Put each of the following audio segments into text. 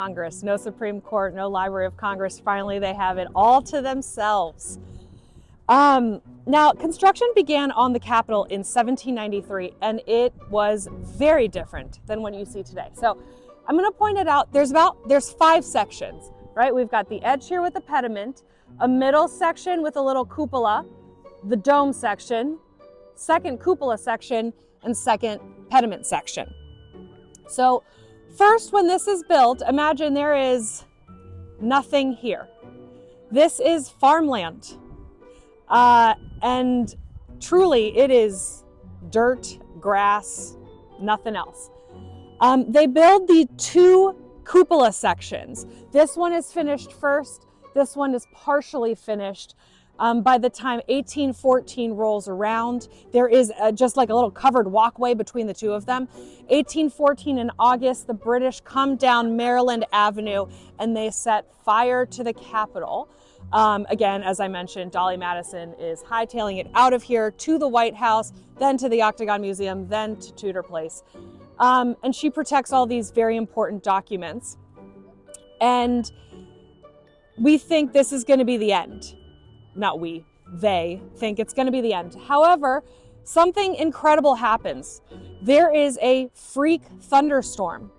Congress, no Supreme Court, no Library of Congress. Finally, they have it all to themselves. Now, construction began on the Capitol in 1793, and it was very different than what you see today. So I'm going to point it out. There's 5 sections, right? We've got the edge here with the pediment, a middle section with a little cupola, the dome section, second cupola section, and second pediment section. So first, when this is built, imagine there is nothing here. This is farmland. And truly it is dirt, grass, nothing else. They build the 2 cupola sections. This one is finished first. This one is partially finished. By the time 1814 rolls around, there is just like a little covered walkway between the 2 of them. 1814 in August, the British come down Maryland Avenue and they set fire to the Capitol. Again, as I mentioned, Dolly Madison is hightailing it out of here to the White House, then to the Octagon Museum, then to Tudor Place. And she protects all these very important documents. And we think this is going to be the end. Not we, they think it's going to be the end. However, something incredible happens. There is a freak thunderstorm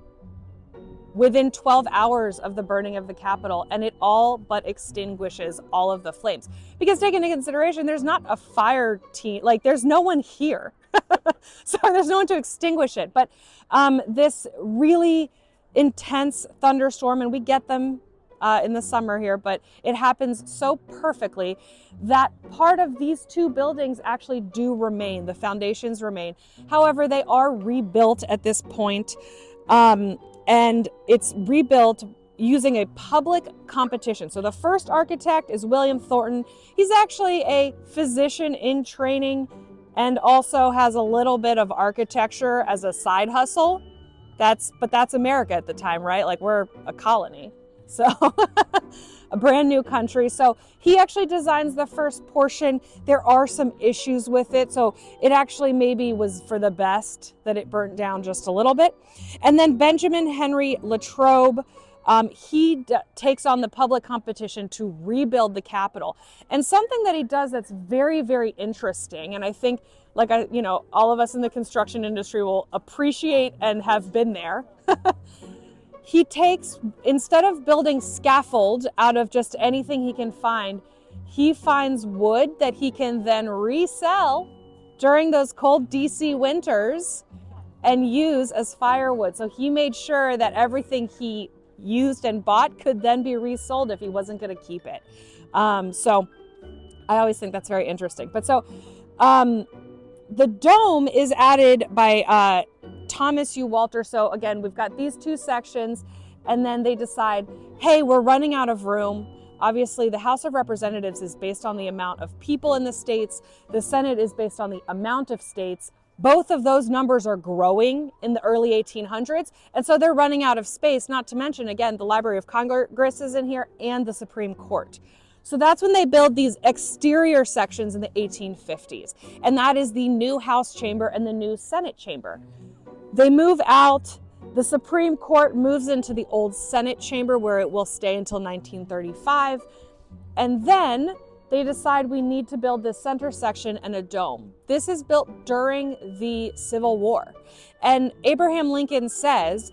within 12 hours of the burning of the Capitol, and it all but extinguishes all of the flames. Because take into consideration, there's not a fire team, like there's no one here. So there's no one to extinguish it. But this really intense thunderstorm, and we get them in the summer here, but it happens so perfectly that part of these 2 buildings actually do remain. The foundations remain. However, they are rebuilt at this point. And it's rebuilt using a public competition. So the first architect is William Thornton. He's actually a physician in training and also has a little bit of architecture as a side hustle. But that's America at the time, right? Like, we're a colony. So a brand new country. So he actually designs the first portion. There are some issues with it. So it actually maybe was for the best that it burnt down just a little bit. And then Benjamin Henry Latrobe, he takes on the public competition to rebuild the Capitol. And something that he does that's very, very interesting, and I think all of us in the construction industry will appreciate and have been there. He takes, instead of building scaffold out of just anything he can find, he finds wood that he can then resell during those cold DC winters and use as firewood. So he made sure that everything he used and bought could then be resold if he wasn't going to keep it. So I always think that's very interesting. But so the dome is added by Thomas U. Walter. So again, we've got these 2 sections, and then they decide, hey, we're running out of room. Obviously, the House of Representatives is based on the amount of people in the states. The Senate is based on the amount of states. Both of those numbers are growing in the early 1800s, and so they're running out of space, not to mention, again, the Library of Congress is in here and the Supreme Court. So that's when they build these exterior sections in the 1850s, and that is the new House chamber and the new Senate chamber. They move out. The Supreme Court moves into the old Senate chamber where it will stay until 1935. And then they decide we need to build this center section and a dome. This is built during the Civil War. And Abraham Lincoln says,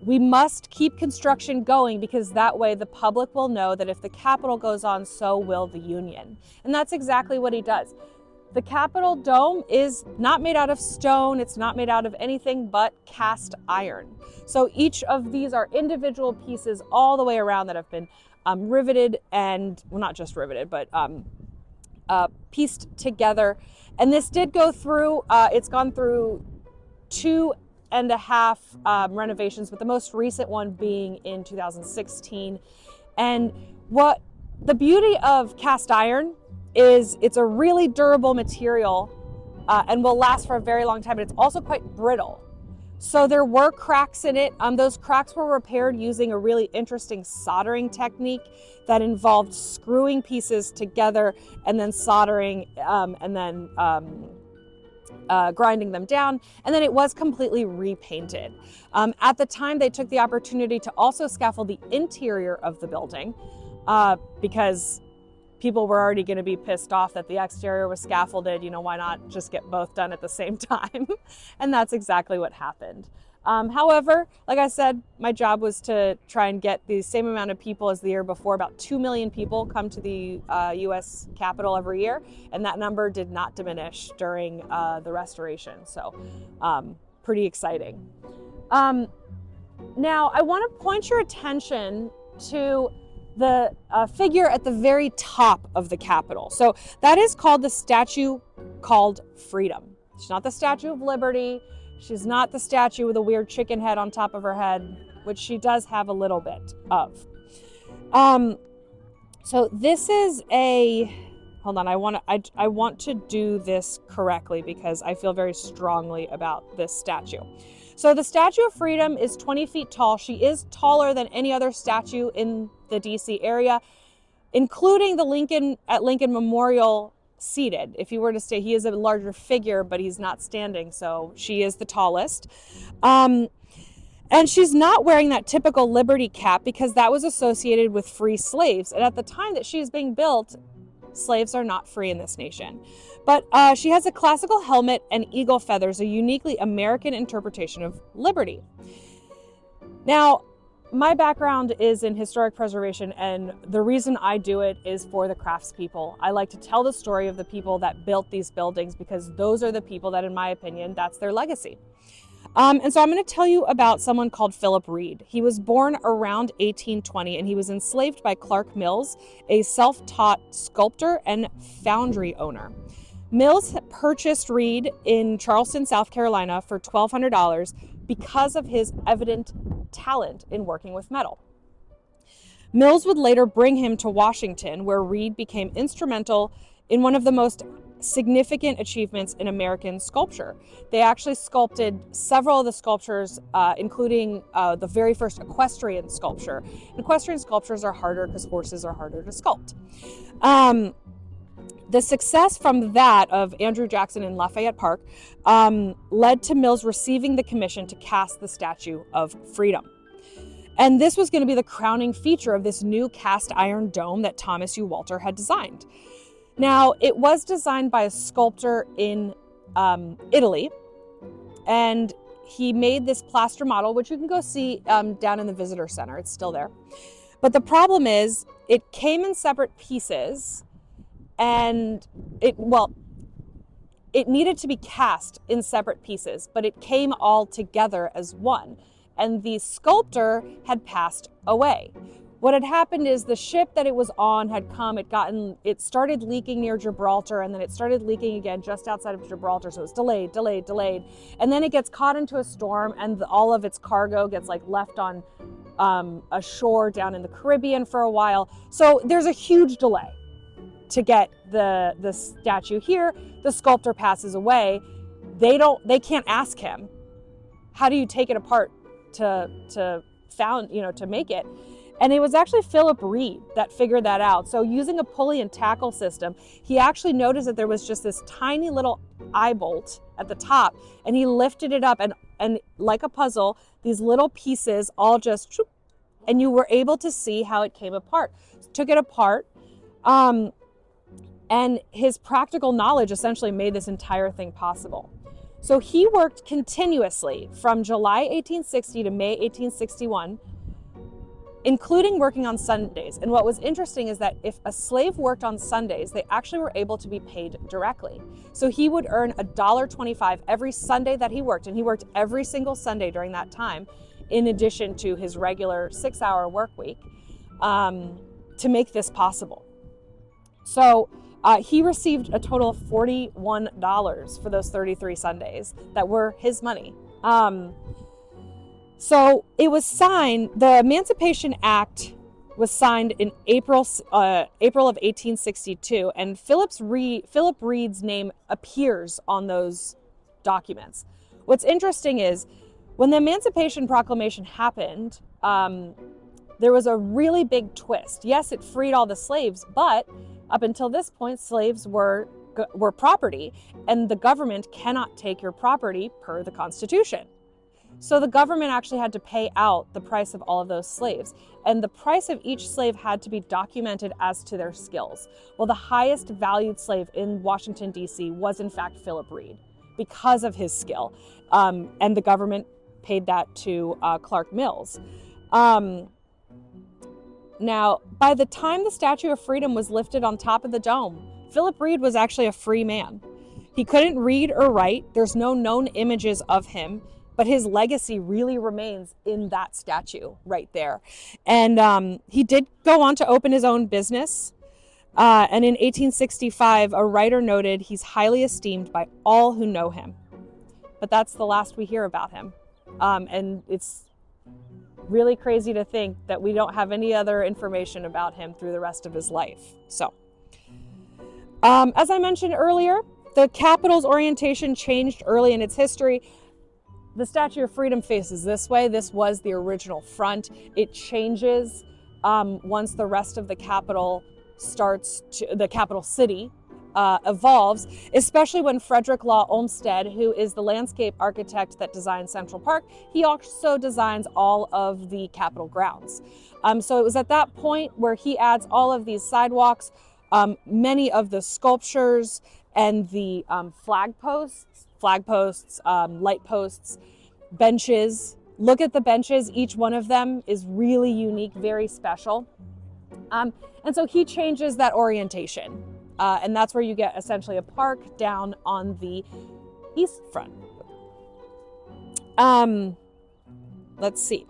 we must keep construction going because that way the public will know that if the Capitol goes on, so will the Union. And that's exactly what he does. The Capitol dome is not made out of stone. It's not made out of anything but cast iron. So each of these are individual pieces all the way around that have been riveted and, well, not just riveted, but pieced together. And this did go through, it's gone through 2.5 renovations, but the most recent one being in 2016. And what the beauty of cast iron is it's a really durable material and will last for a very long time, but it's also quite brittle. So there were cracks in it. Those cracks were repaired using a really interesting soldering technique that involved screwing pieces together and then soldering and then grinding them down, and then it was completely repainted. At the time, they took the opportunity to also scaffold the interior of the building because people were already going to be pissed off that the exterior was scaffolded. Why not just get both done at the same time? And that's exactly what happened. However, like I said, my job was to try and get the same amount of people as the year before. About 2 million people come to the U.S. Capitol every year, and that number did not diminish during the restoration. So pretty exciting. Now, I want to point your attention to the figure at the very top of the Capitol. So that is called the statue called Freedom. It's not the Statue of Liberty. She's not the statue with a weird chicken head on top of her head, which she does have a little bit of. So this is hold on, I want to do this correctly because I feel very strongly about this statue. So the Statue of Freedom is 20 feet tall. She is taller than any other statue in the DC area, including the Lincoln Memorial seated. If you were to stay, he is a larger figure, but he's not standing, so she is the tallest. And she's not wearing that typical Liberty cap because that was associated with free slaves. And at the time that she is being built, slaves are not free in this nation. But she has a classical helmet and eagle feathers, a uniquely American interpretation of liberty. Now, my background is in historic preservation, and the reason I do it is for the craftspeople. I like to tell the story of the people that built these buildings because those are the people that, in my opinion, that's their legacy. And so I'm going to tell you about someone called Philip Reed. He was born around 1820, and he was enslaved by Clark Mills, a self-taught sculptor and foundry owner. Mills purchased Reed in Charleston, South Carolina for $1,200 because of his evident talent in working with metal. Mills would later bring him to Washington, where Reed became instrumental in one of the most significant achievements in American sculpture. They actually sculpted several of the sculptures, including the very first equestrian sculpture. Equestrian sculptures are harder because horses are harder to sculpt. The success from that of Andrew Jackson in Lafayette Park led to Mills receiving the commission to cast the Statue of Freedom. And this was going to be the crowning feature of this new cast iron dome that Thomas U. Walter had designed. Now, it was designed by a sculptor in Italy, and he made this plaster model, which you can go see down in the visitor center. It's still there. But the problem is it came in separate pieces, and it needed to be cast in separate pieces, but it came all together as one. And the sculptor had passed away. What had happened is the ship that it was on had come, it started leaking near Gibraltar, and then it started leaking again just outside of Gibraltar. So it was delayed. And then it gets caught into a storm, and all of its cargo gets left on a shore down in the Caribbean for a while. So there's a huge delay to get the statue here. The sculptor passes away. They can't ask him, how do you take it apart to make it? And it was actually Philip Reed that figured that out. So using a pulley and tackle system, he actually noticed that there was just this tiny little eye bolt at the top, and he lifted it up, and like a puzzle, these little pieces all just, and you were able to see how it came apart. Took it apart, and his practical knowledge essentially made this entire thing possible. So he worked continuously from July 1860 to May 1861, including working on Sundays. And what was interesting is that if a slave worked on Sundays, they actually were able to be paid directly. So he would earn $1.25 every Sunday that he worked, and he worked every single Sunday during that time, in addition to his regular 6-hour work week, to make this possible. So he received a total of $41 for those 33 Sundays that were his money. So it was signed, the Emancipation Act was signed in April of 1862, and Philip Reed's name appears on those documents. What's interesting is when the Emancipation Proclamation happened, there was a really big twist. Yes, it freed all the slaves, but up until this point, slaves were were property, and the government cannot take your property per the Constitution. So the government actually had to pay out the price of all of those slaves. And the price of each slave had to be documented as to their skills. Well, the highest valued slave in Washington, D.C. was in fact Philip Reed because of his skill. And the government paid that to Clark Mills. Now, by the time the Statue of Freedom was lifted on top of the dome, Philip Reed was actually a free man. He couldn't read or write. There's no known images of him, but his legacy really remains in that statue right there. And he did go on to open his own business. And in 1865, a writer noted he's highly esteemed by all who know him. But that's the last we hear about him. And it's really crazy to think that we don't have any other information about him through the rest of his life. So, as I mentioned earlier, the Capitol's orientation changed early in its history. The Statue of Freedom faces this way. This was the original front. It changes once the rest of the Capitol the capital city evolves, especially when Frederick Law Olmsted, who is the landscape architect that designed Central Park, he also designs all of the Capitol grounds. So it was at that point where he adds all of these sidewalks, many of the sculptures, and the flag posts, light posts, benches. Look at the benches. Each one of them is really unique, very special. And so he changes that orientation. And that's where you get essentially a park down on the east front. Let's see.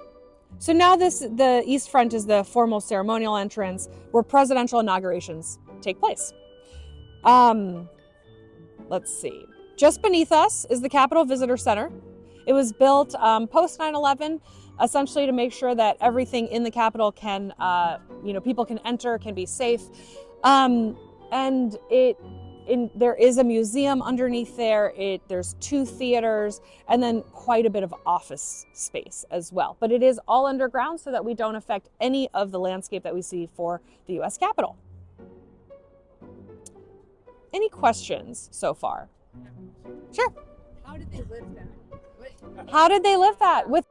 So now the east front is the formal ceremonial entrance where presidential inaugurations take place. Let's see. Just beneath us is the Capitol Visitor Center. It was built post 9/11, essentially to make sure that everything in the Capitol can, people can enter, can be safe. And there is a museum underneath there. There's 2 theaters and then quite a bit of office space as well. But it is all underground so that we don't affect any of the landscape that we see for the U.S. Capitol. Any questions so far? Sure. How did they live that? How did they live that? With